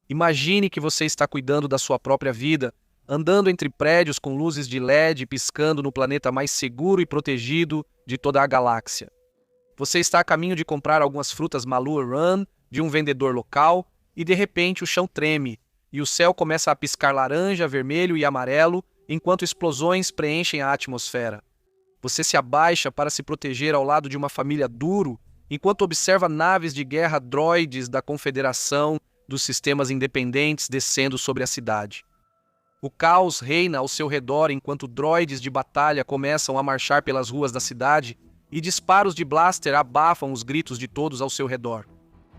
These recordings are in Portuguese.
Imagine que você está cuidando da sua própria vida, andando entre prédios com luzes de LED piscando no planeta mais seguro e protegido de toda a galáxia. Você está a caminho de comprar algumas frutas Malua Run de um vendedor local e de repente o chão treme e o céu começa a piscar laranja, vermelho e amarelo enquanto explosões preenchem a atmosfera. Você se abaixa para se proteger ao lado de uma família duro enquanto observa naves de guerra droides da Confederação dos Sistemas Independentes descendo sobre a cidade. O caos reina ao seu redor enquanto droides de batalha começam a marchar pelas ruas da cidade e disparos de blaster abafam os gritos de todos ao seu redor.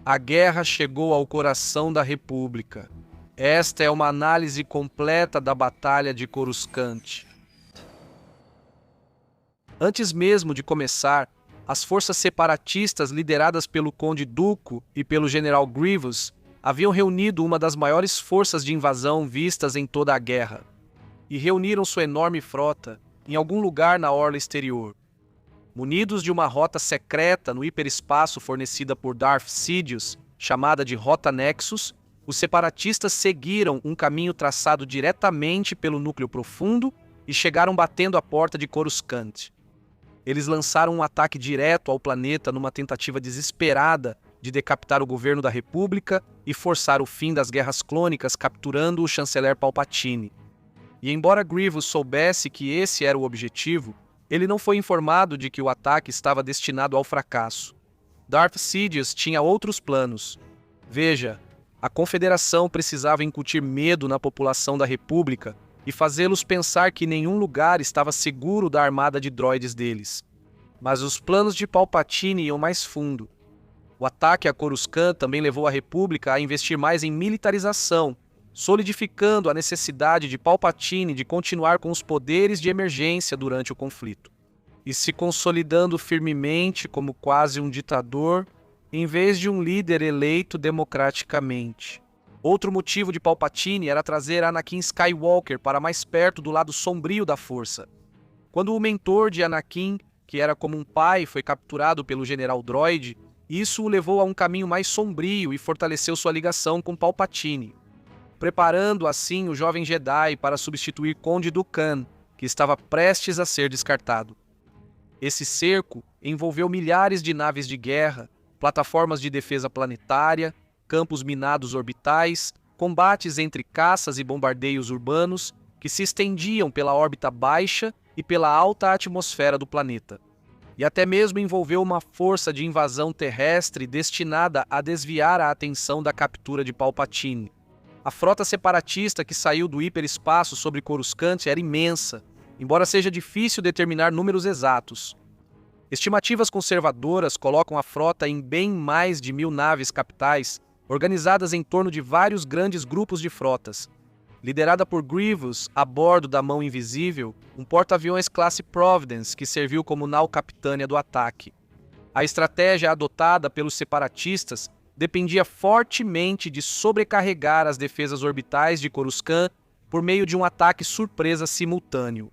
A guerra chegou ao coração da República. Esta é uma análise completa da Batalha de Coruscant. Antes mesmo de começar, as forças separatistas lideradas pelo Conde Dooku e pelo General Grievous haviam reunido uma das maiores forças de invasão vistas em toda a guerra, e reuniram sua enorme frota em algum lugar na orla exterior. Munidos de uma rota secreta no hiperespaço fornecida por Darth Sidious, chamada de Rota Nexus, os separatistas seguiram um caminho traçado diretamente pelo núcleo profundo e chegaram batendo a porta de Coruscant. Eles lançaram um ataque direto ao planeta numa tentativa desesperada de decapitar o governo da República e forçar o fim das guerras clônicas, capturando o chanceler Palpatine. E embora Grievous soubesse que esse era o objetivo, ele não foi informado de que o ataque estava destinado ao fracasso. Darth Sidious tinha outros planos. Veja, a Confederação precisava incutir medo na população da República e fazê-los pensar que nenhum lugar estava seguro da armada de droides deles. Mas os planos de Palpatine iam mais fundo. O ataque a Coruscant também levou a República a investir mais em militarização, solidificando a necessidade de Palpatine de continuar com os poderes de emergência durante o conflito, e se consolidando firmemente como quase um ditador, em vez de um líder eleito democraticamente. Outro motivo de Palpatine era trazer Anakin Skywalker para mais perto do lado sombrio da Força. Quando o mentor de Anakin, que era como um pai, foi capturado pelo General Droid, isso o levou a um caminho mais sombrio e fortaleceu sua ligação com Palpatine, preparando assim o jovem Jedi para substituir Conde Dooku, que estava prestes a ser descartado. Esse cerco envolveu milhares de naves de guerra, plataformas de defesa planetária, campos minados orbitais, combates entre caças e bombardeios urbanos que se estendiam pela órbita baixa e pela alta atmosfera do planeta. E até mesmo envolveu uma força de invasão terrestre destinada a desviar a atenção da captura de Palpatine. A frota separatista que saiu do hiperespaço sobre Coruscant era imensa, embora seja difícil determinar números exatos. Estimativas conservadoras colocam a frota em bem mais de 1.000 naves capitais, organizadas em torno de vários grandes grupos de frotas. Liderada por Grievous a bordo da Mão Invisível, um porta-aviões classe Providence que serviu como nau capitânia do ataque. A estratégia adotada pelos separatistas dependia fortemente de sobrecarregar as defesas orbitais de Coruscant por meio de um ataque surpresa simultâneo.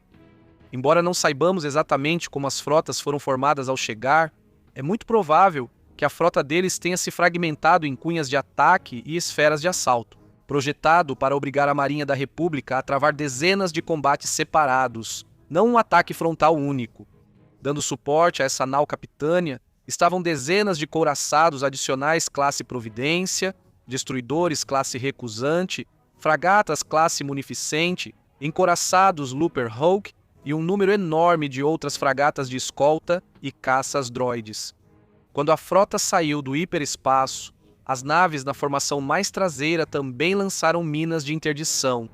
Embora não saibamos exatamente como as frotas foram formadas ao chegar, é muito provável que a frota deles tenha se fragmentado em cunhas de ataque e esferas de assalto, projetado para obrigar a Marinha da República a travar dezenas de combates separados, não um ataque frontal único. Dando suporte a essa nau capitânia, estavam dezenas de couraçados adicionais classe Providência, destruidores classe Recusante, fragatas classe Munificente, encouraçados Looper Hawk e um número enorme de outras fragatas de escolta e caças droides. Quando a frota saiu do hiperespaço, as naves na formação mais traseira também lançaram minas de interdição,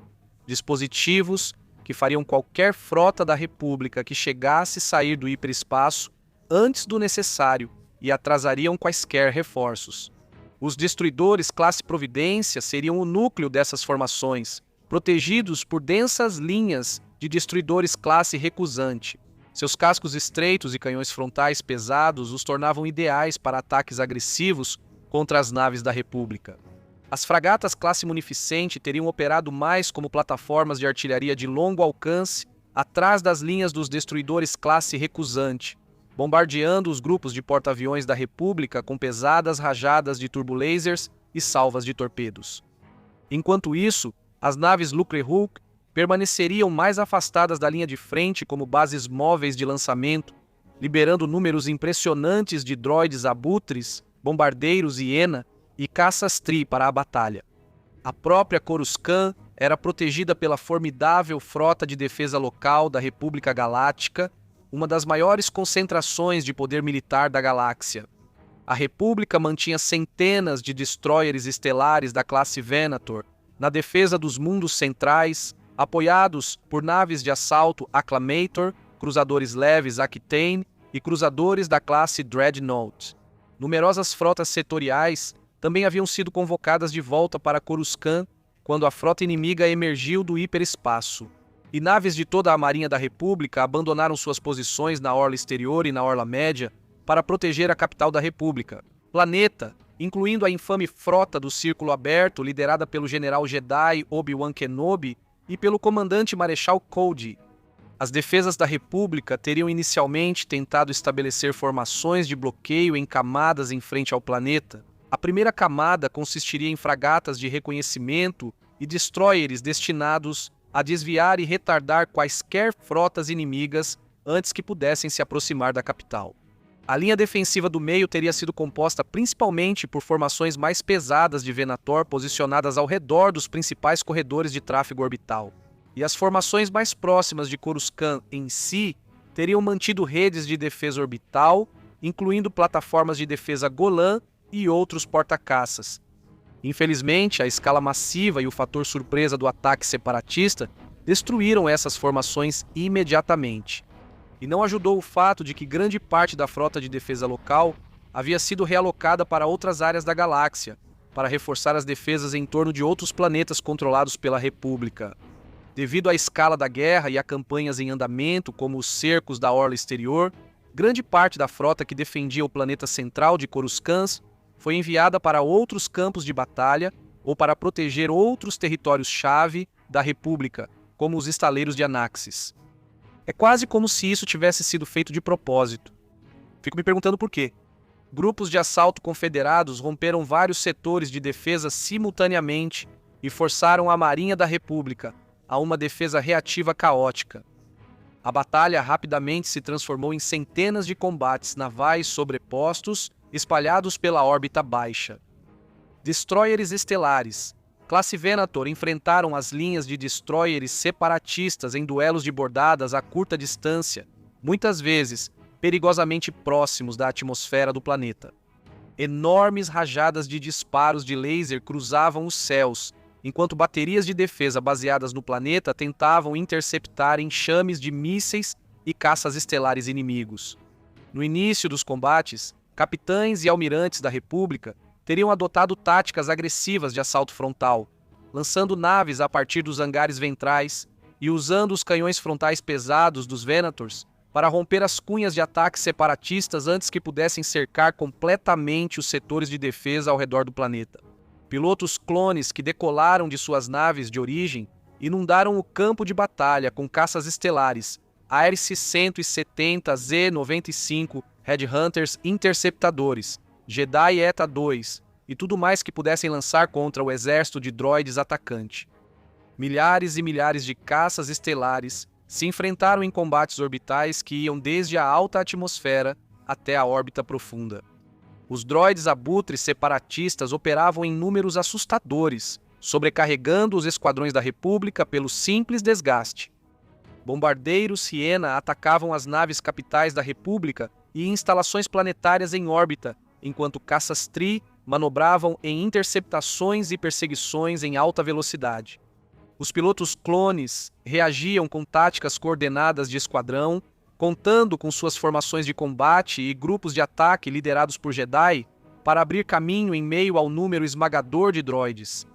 dispositivos que fariam qualquer frota da República que chegasse sair do hiperespaço antes do necessário e atrasariam quaisquer reforços. Os destruidores classe Providência seriam o núcleo dessas formações, protegidos por densas linhas de destruidores classe Recusante. Seus cascos estreitos e canhões frontais pesados os tornavam ideais para ataques agressivos contra as naves da República. As fragatas classe Munificente teriam operado mais como plataformas de artilharia de longo alcance atrás das linhas dos destruidores classe Recusante, bombardeando os grupos de porta-aviões da República com pesadas rajadas de turbolasers e salvas de torpedos. Enquanto isso, as naves Lucrehulk permaneceriam mais afastadas da linha de frente como bases móveis de lançamento, liberando números impressionantes de droides abutres, bombardeiros Hiena e caças Tree para a batalha. A própria Coruscant era protegida pela formidável frota de defesa local da República Galáctica, uma das maiores concentrações de poder militar da galáxia. A República mantinha centenas de destroyers estelares da classe Venator na defesa dos mundos centrais, apoiados por naves de assalto Acclamator, cruzadores leves Aquitaine e cruzadores da classe Dreadnought. Numerosas frotas setoriais também haviam sido convocadas de volta para Coruscant quando a frota inimiga emergiu do hiperespaço. E naves de toda a Marinha da República abandonaram suas posições na orla exterior e na orla média para proteger a capital da República, planeta, incluindo a infame frota do Círculo Aberto, liderada pelo general Jedi Obi-Wan Kenobi e pelo comandante Marechal Cody. As defesas da República teriam inicialmente tentado estabelecer formações de bloqueio em camadas em frente ao planeta. A primeira camada consistiria em fragatas de reconhecimento e destroyers destinados a desviar e retardar quaisquer frotas inimigas antes que pudessem se aproximar da capital. A linha defensiva do meio teria sido composta principalmente por formações mais pesadas de Venator posicionadas ao redor dos principais corredores de tráfego orbital. E as formações mais próximas de Coruscant em si teriam mantido redes de defesa orbital, incluindo plataformas de defesa Golan e outros porta-caças. Infelizmente, a escala massiva e o fator surpresa do ataque separatista destruíram essas formações imediatamente. E não ajudou o fato de que grande parte da frota de defesa local havia sido realocada para outras áreas da galáxia, para reforçar as defesas em torno de outros planetas controlados pela República. Devido à escala da guerra e a campanhas em andamento, como os cercos da orla exterior, grande parte da frota que defendia o planeta central de Coruscant foi enviada para outros campos de batalha ou para proteger outros territórios-chave da República, como os estaleiros de Anaxis. É quase como se isso tivesse sido feito de propósito. Fico me perguntando por quê. Grupos de assalto confederados romperam vários setores de defesa simultaneamente e forçaram a Marinha da República a uma defesa reativa caótica. A batalha rapidamente se transformou em centenas de combates navais sobrepostos espalhados pela órbita baixa. Destroyers estelares. Classe Venator enfrentaram as linhas de destroyers separatistas em duelos de bordadas a curta distância, muitas vezes perigosamente próximos da atmosfera do planeta. Enormes rajadas de disparos de laser cruzavam os céus, enquanto baterias de defesa baseadas no planeta tentavam interceptar enxames de mísseis e caças estelares inimigos. No início dos combates, capitães e almirantes da República teriam adotado táticas agressivas de assalto frontal, lançando naves a partir dos hangares ventrais e usando os canhões frontais pesados dos Venators para romper as cunhas de ataques separatistas antes que pudessem cercar completamente os setores de defesa ao redor do planeta. Pilotos clones que decolaram de suas naves de origem inundaram o campo de batalha com caças estelares, Ares 170 Z-95 Headhunters interceptadores, Jedi Eta 2 e tudo mais que pudessem lançar contra o exército de droides atacante. Milhares e milhares de caças estelares se enfrentaram em combates orbitais que iam desde a alta atmosfera até a órbita profunda. Os droides abutres separatistas operavam em números assustadores, sobrecarregando os esquadrões da República pelo simples desgaste. Bombardeiros Hiena atacavam as naves capitais da República e instalações planetárias em órbita, enquanto caças Tree manobravam em interceptações e perseguições em alta velocidade. Os pilotos clones reagiam com táticas coordenadas de esquadrão, contando com suas formações de combate e grupos de ataque liderados por Jedi para abrir caminho em meio ao número esmagador de droides.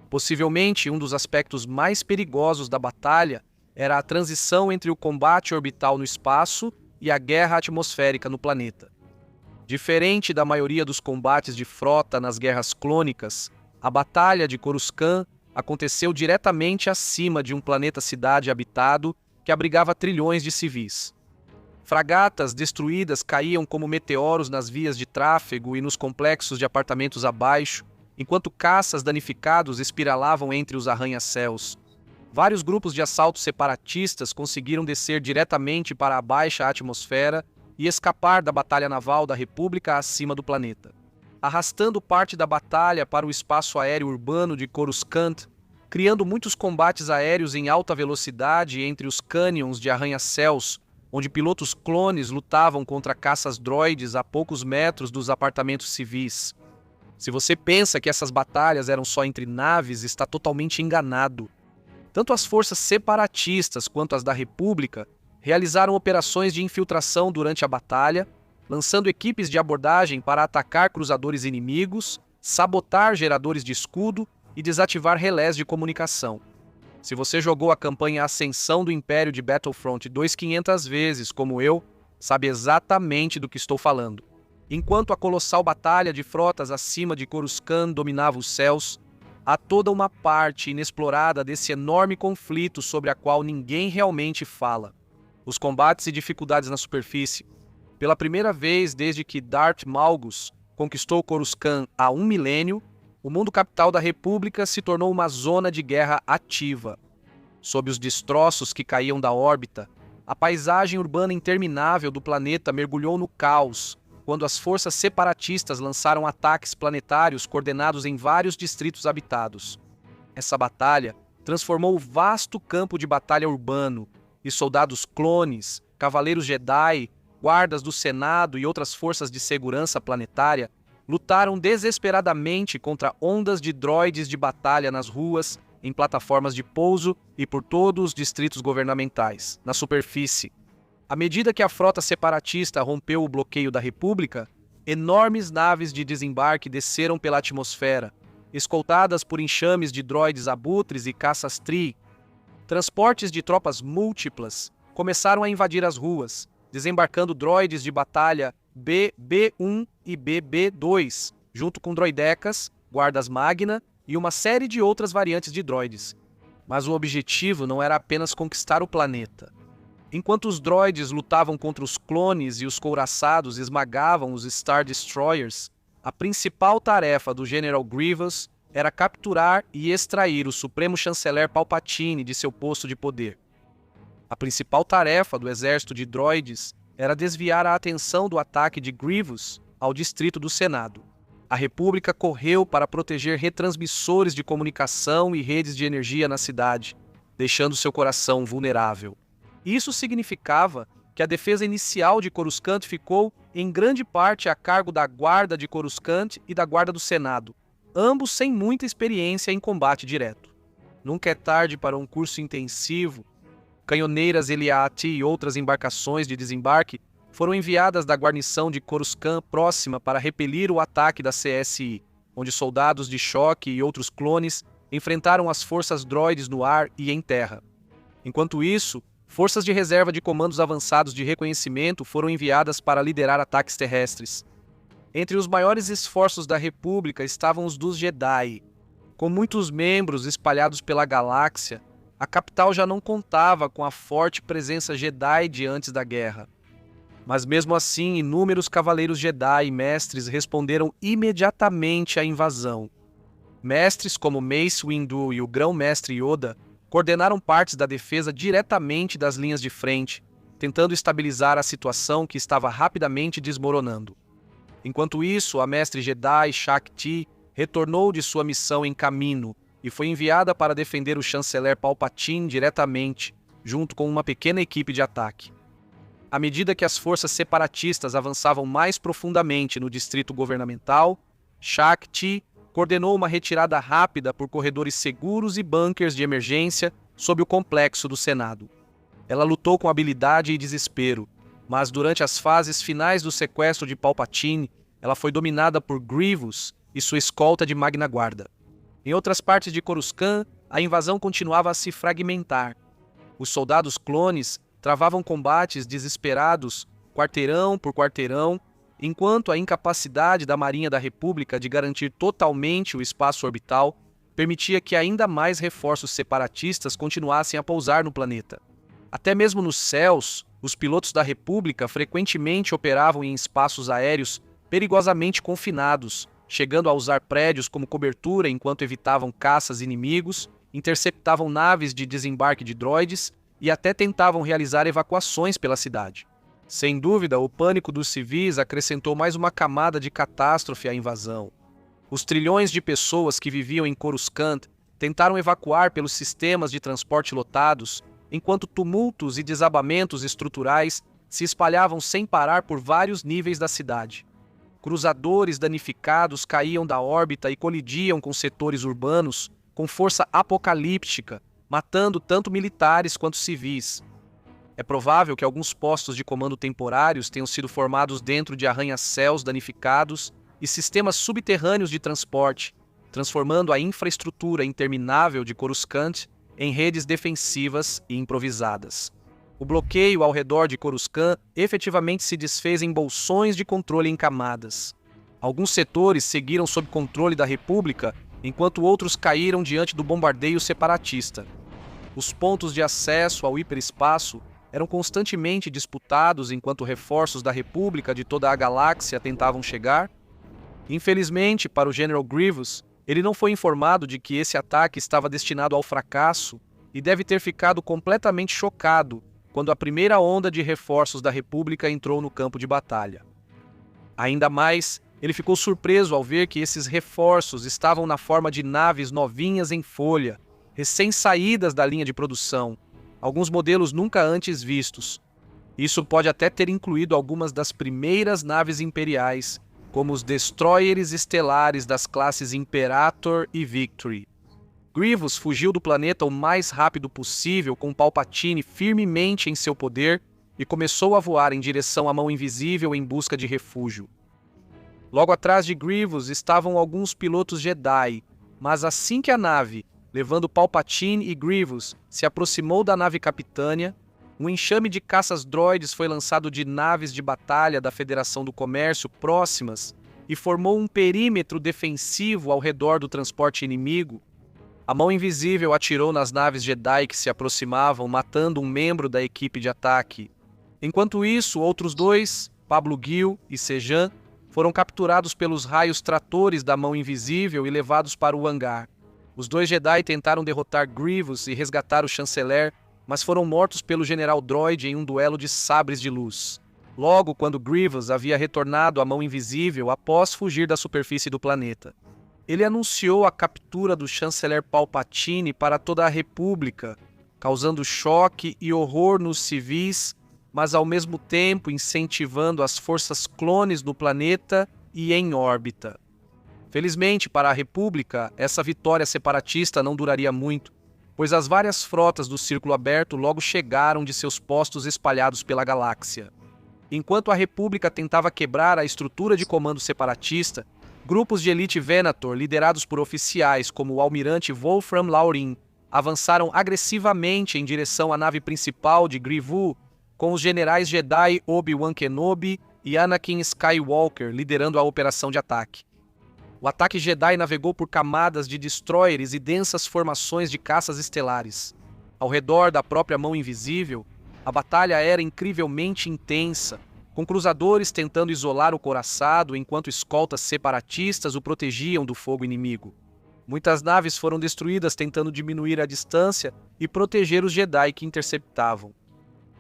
Possivelmente um dos aspectos mais perigosos da batalha era a transição entre o combate orbital no espaço e a guerra atmosférica no planeta. Diferente da maioria dos combates de frota nas guerras clônicas, a Batalha de Coruscant aconteceu diretamente acima de um planeta-cidade habitado que abrigava trilhões de civis. Fragatas destruídas caíam como meteoros nas vias de tráfego e nos complexos de apartamentos abaixo, enquanto caças danificados espiralavam entre os arranha-céus. Vários grupos de assalto separatistas conseguiram descer diretamente para a baixa atmosfera e escapar da batalha naval da República acima do planeta. Arrastando parte da batalha para o espaço aéreo urbano de Coruscant, criando muitos combates aéreos em alta velocidade entre os cânions de arranha-céus, onde pilotos clones lutavam contra caças droides a poucos metros dos apartamentos civis. Se você pensa que essas batalhas eram só entre naves, está totalmente enganado. Tanto as forças separatistas quanto as da República realizaram operações de infiltração durante a batalha, lançando equipes de abordagem para atacar cruzadores inimigos, sabotar geradores de escudo e desativar relés de comunicação. Se você jogou a campanha Ascensão do Império de Battlefront 2 500 vezes, como eu, sabe exatamente do que estou falando. Enquanto a colossal batalha de frotas acima de Coruscant dominava os céus, há toda uma parte inexplorada desse enorme conflito sobre a qual ninguém realmente fala. Os combates e dificuldades na superfície. Pela primeira vez desde que Darth Malgus conquistou Coruscant há 1 milênio, o mundo capital da República se tornou uma zona de guerra ativa. Sob os destroços que caíam da órbita, a paisagem urbana interminável do planeta mergulhou no caos, quando as forças separatistas lançaram ataques planetários coordenados em vários distritos habitados. Essa batalha transformou o vasto campo de batalha urbano, e soldados clones, cavaleiros Jedi, guardas do Senado e outras forças de segurança planetária lutaram desesperadamente contra ondas de droides de batalha nas ruas, em plataformas de pouso e por todos os distritos governamentais, na superfície. À medida que a frota separatista rompeu o bloqueio da República, enormes naves de desembarque desceram pela atmosfera, escoltadas por enxames de droides abutres e caças Tree. Transportes de tropas múltiplas começaram a invadir as ruas, desembarcando droides de batalha BB-1 e BB-2, junto com droidecas, guardas Magna e uma série de outras variantes de droides. Mas o objetivo não era apenas conquistar o planeta. Enquanto os droides lutavam contra os clones e os couraçados esmagavam os Star Destroyers, a principal tarefa do General Grievous era capturar e extrair o Supremo Chanceler Palpatine de seu posto de poder. A principal tarefa do exército de droides era desviar a atenção do ataque de Grievous ao distrito do Senado. A República correu para proteger retransmissores de comunicação e redes de energia na cidade, deixando seu coração vulnerável. Isso significava que a defesa inicial de Coruscant ficou, em grande parte, a cargo da Guarda de Coruscant e da Guarda do Senado, ambos sem muita experiência em combate direto. Nunca é tarde para um curso intensivo. Canhoneiras Eliat e outras embarcações de desembarque foram enviadas da guarnição de Coruscant próxima para repelir o ataque da CSI, onde soldados de choque e outros clones enfrentaram as forças droides no ar e em terra. Enquanto isso, forças de reserva de comandos avançados de reconhecimento foram enviadas para liderar ataques terrestres. Entre os maiores esforços da República estavam os dos Jedi. Com muitos membros espalhados pela galáxia, a capital já não contava com a forte presença Jedi de antes da guerra. Mas mesmo assim, inúmeros cavaleiros Jedi e mestres responderam imediatamente à invasão. Mestres como Mace Windu e o Grão-Mestre Yoda coordenaram partes da defesa diretamente das linhas de frente, tentando estabilizar a situação que estava rapidamente desmoronando. Enquanto isso, a Mestre Jedi Shaak-Ti retornou de sua missão em Kamino e foi enviada para defender o chanceler Palpatine diretamente, junto com uma pequena equipe de ataque. À medida que as forças separatistas avançavam mais profundamente no distrito governamental, Shaak-Ti coordenou uma retirada rápida por corredores seguros e bunkers de emergência sob o complexo do Senado. Ela lutou com habilidade e desespero, mas durante as fases finais do sequestro de Palpatine, ela foi dominada por Grievous e sua escolta de Magna Guarda. Em outras partes de Coruscant, a invasão continuava a se fragmentar. Os soldados clones travavam combates desesperados, quarteirão por quarteirão, enquanto a incapacidade da Marinha da República de garantir totalmente o espaço orbital permitia que ainda mais reforços separatistas continuassem a pousar no planeta. Até mesmo nos céus, os pilotos da República frequentemente operavam em espaços aéreos perigosamente confinados, chegando a usar prédios como cobertura enquanto evitavam caças inimigos, interceptavam naves de desembarque de droides e até tentavam realizar evacuações pela cidade. Sem dúvida, o pânico dos civis acrescentou mais uma camada de catástrofe à invasão. Os trilhões de pessoas que viviam em Coruscant tentaram evacuar pelos sistemas de transporte lotados, enquanto tumultos e desabamentos estruturais se espalhavam sem parar por vários níveis da cidade. Cruzadores danificados caíam da órbita e colidiam com setores urbanos com força apocalíptica, matando tanto militares quanto civis. É provável que alguns postos de comando temporários tenham sido formados dentro de arranha-céus danificados e sistemas subterrâneos de transporte, transformando a infraestrutura interminável de Coruscant em redes defensivas e improvisadas. O bloqueio ao redor de Coruscant efetivamente se desfez em bolsões de controle em camadas. Alguns setores seguiram sob controle da República, enquanto outros caíram diante do bombardeio separatista. Os pontos de acesso ao hiperespaço eram constantemente disputados enquanto reforços da República de toda a galáxia tentavam chegar. Infelizmente, para o General Grievous, ele não foi informado de que esse ataque estava destinado ao fracasso e deve ter ficado completamente chocado quando a primeira onda de reforços da República entrou no campo de batalha. Ainda mais, ele ficou surpreso ao ver que esses reforços estavam na forma de naves novinhas em folha, recém-saídas da linha de produção, alguns modelos nunca antes vistos. Isso pode até ter incluído algumas das primeiras naves imperiais, como os destroyers estelares das classes Imperator e Victory. Grievous fugiu do planeta o mais rápido possível com Palpatine firmemente em seu poder e começou a voar em direção à Mão Invisível em busca de refúgio. Logo atrás de Grievous estavam alguns pilotos Jedi, mas assim que a nave, levando Palpatine e Grievous, se aproximou da nave capitânia, um enxame de caças droides foi lançado de naves de batalha da Federação do Comércio próximas e formou um perímetro defensivo ao redor do transporte inimigo. A Mão Invisível atirou nas naves Jedi que se aproximavam, matando um membro da equipe de ataque. Enquanto isso, outros dois, Pablo Gil e Sejan, foram capturados pelos raios tratores da Mão Invisível e levados para o hangar. Os dois Jedi tentaram derrotar Grievous e resgatar o chanceler, mas foram mortos pelo General Droid em um duelo de sabres de luz. Logo quando Grievous havia retornado à Mão Invisível após fugir da superfície do planeta. Ele anunciou a captura do chanceler Palpatine para toda a República, causando choque e horror nos civis, mas ao mesmo tempo incentivando as forças clones no planeta e em órbita. Felizmente para a República, essa vitória separatista não duraria muito, pois as várias frotas do Círculo Aberto logo chegaram de seus postos espalhados pela galáxia. Enquanto a República tentava quebrar a estrutura de comando separatista, grupos de elite Venator, liderados por oficiais como o almirante Wolfram Laurin, avançaram agressivamente em direção à nave principal de Grievous, com os generais Jedi Obi-Wan Kenobi e Anakin Skywalker liderando a operação de ataque. O ataque Jedi navegou por camadas de destroyers e densas formações de caças estelares. Ao redor da própria Mão Invisível, a batalha era incrivelmente intensa, com cruzadores tentando isolar o coraçado enquanto escoltas separatistas o protegiam do fogo inimigo. Muitas naves foram destruídas tentando diminuir a distância e proteger os Jedi que interceptavam.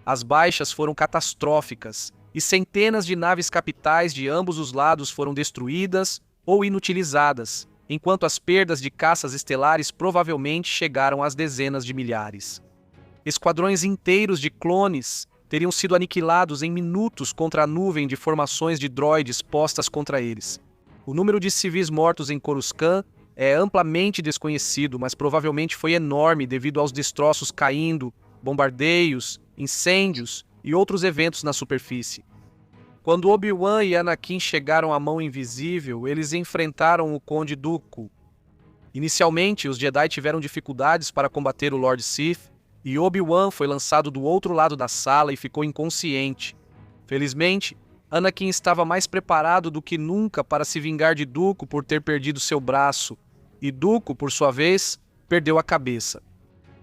As baixas foram catastróficas e centenas de naves capitais de ambos os lados foram destruídas ou inutilizadas, enquanto as perdas de caças estelares provavelmente chegaram às dezenas de milhares. Esquadrões inteiros de clones teriam sido aniquilados em minutos contra a nuvem de formações de droides postas contra eles. O número de civis mortos em Coruscant é amplamente desconhecido, mas provavelmente foi enorme devido aos destroços caindo, bombardeios, incêndios e outros eventos na superfície. Quando Obi-Wan e Anakin chegaram à Mão Invisível, eles enfrentaram o Conde Dooku. Inicialmente, os Jedi tiveram dificuldades para combater o Lord Sith, e Obi-Wan foi lançado do outro lado da sala e ficou inconsciente. Felizmente, Anakin estava mais preparado do que nunca para se vingar de Dooku por ter perdido seu braço, e Dooku, por sua vez, perdeu a cabeça.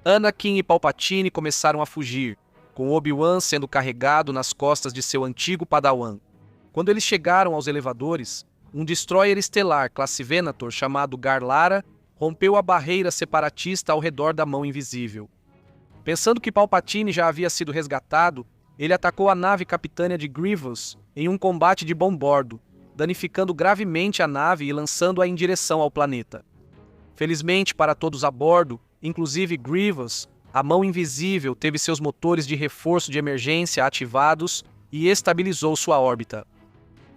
Anakin e Palpatine começaram a fugir, com Obi-Wan sendo carregado nas costas de seu antigo Padawan. Quando eles chegaram aos elevadores, um destroyer estelar classe Venator chamado Garlara rompeu a barreira separatista ao redor da Mão Invisível. Pensando que Palpatine já havia sido resgatado, ele atacou a nave capitânia de Grievous em um combate de bombordo, danificando gravemente a nave e lançando-a em direção ao planeta. Felizmente para todos a bordo, inclusive Grievous, a Mão Invisível teve seus motores de reforço de emergência ativados e estabilizou sua órbita.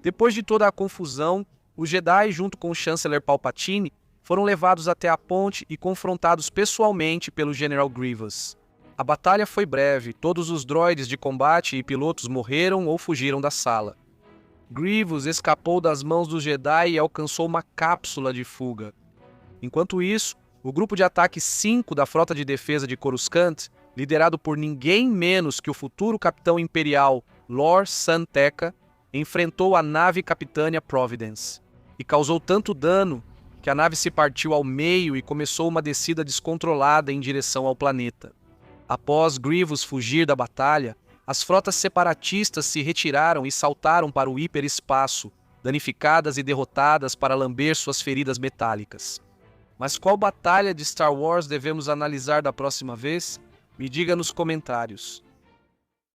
Depois de toda a confusão, os Jedi, junto com o Chanceler Palpatine, foram levados até a ponte e confrontados pessoalmente pelo General Grievous. A batalha foi breve, todos os droides de combate e pilotos morreram ou fugiram da sala. Grievous escapou das mãos dos Jedi e alcançou uma cápsula de fuga. Enquanto isso, o grupo de ataque 5 da Frota de Defesa de Coruscant, liderado por ninguém menos que o futuro capitão imperial Lor San Tekka, enfrentou a nave capitânia Providence e causou tanto dano que a nave se partiu ao meio e começou uma descida descontrolada em direção ao planeta. Após Grievous fugir da batalha, as frotas separatistas se retiraram e saltaram para o hiperespaço, danificadas e derrotadas para lamber suas feridas metálicas. Mas qual batalha de Star Wars devemos analisar da próxima vez? Me diga nos comentários.